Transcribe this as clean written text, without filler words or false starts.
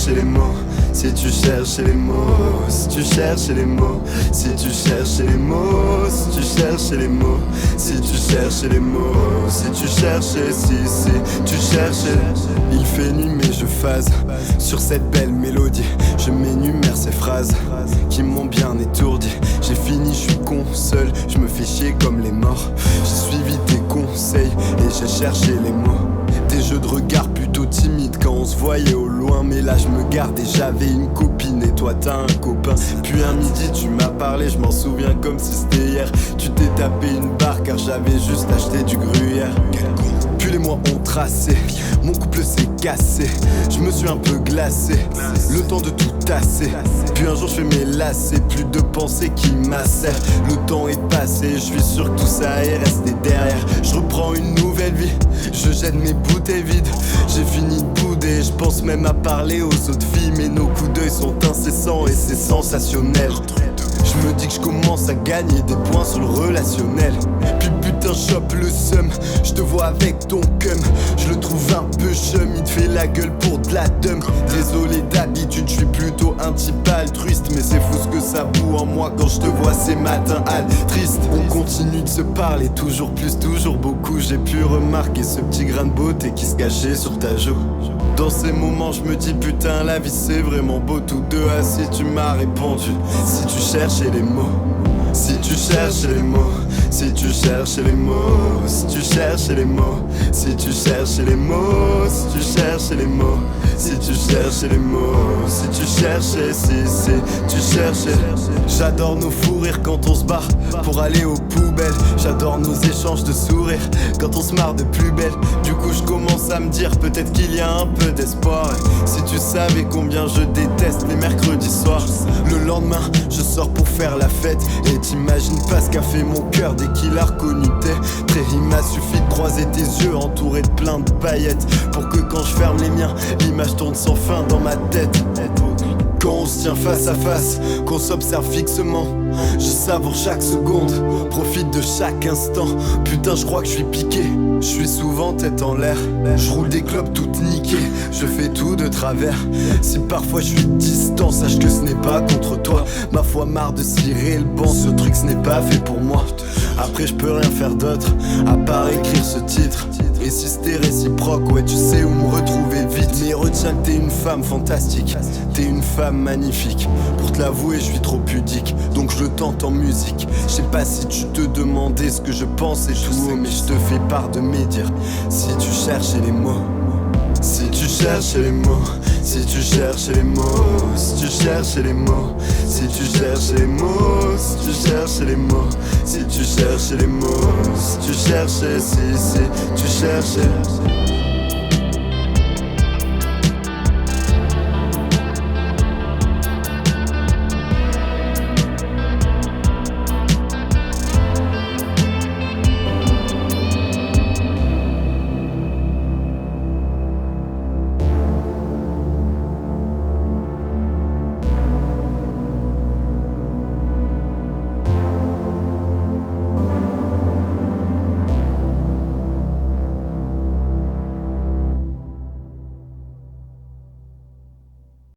cherches les mots, si tu cherches les mots, si tu cherches les mots, si tu cherches les mots, si tu cherches les mots, si tu cherches les mots, si tu cherches, si tu cherches. Il fait nuit mais je phase sur cette belle mélodie. Je m'énumère ces phrases qui m'ont bien étourdi. J'ai fini, je suis con, seul, je me fais chier comme les morts. J'ai suivi tes conseils et j'ai cherché les mots. Des jeux de regard plutôt timides quand on se voyait au loin. Mais là je me garde et j'avais une copine et toi t'as un copain. Puis un midi tu m'as parlé, je m'en souviens comme si c'était hier. Tu t'es tapé une barre car j'avais juste acheté du gruyère. Puis les mois ont tracé, mon couple s'est cassé. Je me suis un peu glacé, le temps de tout tasser. Puis un jour je fais mes lacets, plus de pensées qui m'asserrent. Le temps est passé, je suis sûr que tout ça est resté derrière. Je reprends une nouvelle vie, je jette mes bouteilles vides. J'ai fini de bouder, je pense même à parler aux autres filles. Mais nos coups d'œil sont incessants et c'est sensationnel. Je me dis que je commence à gagner des points sur le relationnel. Puis putain chope le seum, je te vois avec ton cum. Je le trouve un peu chum, il te fait la gueule pour de la dum. Désolé d'habitude, je suis plutôt un type altruiste. Mais c'est fou ce que ça boue en moi quand je te vois ces matins triste. On continue de se parler, toujours plus, toujours beaucoup. J'ai pu remarquer ce petit grain de beauté qui se cachait sur ta joue. Dans ces moments je me dis putain la vie c'est vraiment beau. Tous deux assis tu m'as répondu. Si tu cherchais les mots, si tu cherches les mots, si tu cherches les mots, si tu cherches les mots, si tu cherches les mots, si tu cherches les mots, si tu cherches les mots, si tu cherches, si tu cherches. J'adore nos fous rires quand on se barre pour aller aux poubelles. J'adore nos échanges de sourires quand on se marre de plus belle. Du coup je commence à me dire peut-être qu'il y a un peu d'espoir. Si tu savais combien je déteste les mercredis soirs. Le lendemain je sors pour faire la fête. Et t'imagines pas ce qu'a fait mon cœur dès qu'il a reconnu tes traits. Il m'a suffi de croiser tes yeux entourés de plein de paillettes pour que quand je ferme les miens, l'image tourne sans fin dans ma tête. Quand on se tient face à face, qu'on s'observe fixement, je savoure chaque seconde, profite de chaque instant. Putain je crois que je suis piqué, je suis souvent tête en l'air. Je roule des clopes toutes niquées, je fais tout de travers. Si parfois je suis distant, sache que ce n'est pas contre toi. Ma foi marre de cirer le banc, ce truc ce n'est pas fait pour moi. Après je peux rien faire d'autre, à part écrire ce titre. Et si c'était réciproque, ouais tu sais où me retrouver vite. Mais retiens que t'es une femme fantastique, t'es une femme magnifique. Pour te l'avouer je suis trop pudique, donc je le tente en musique. Je sais pas si tu te demandais ce que je pense et tout haut, mais je te fais part de mes dires. Si tu cherchais les mots, si tu cherches les mots, si tu cherches les mots, si tu cherches les mots, si tu cherches les mots, si tu cherches les mots, si tu cherches les mots, si tu cherches, si tu cherches.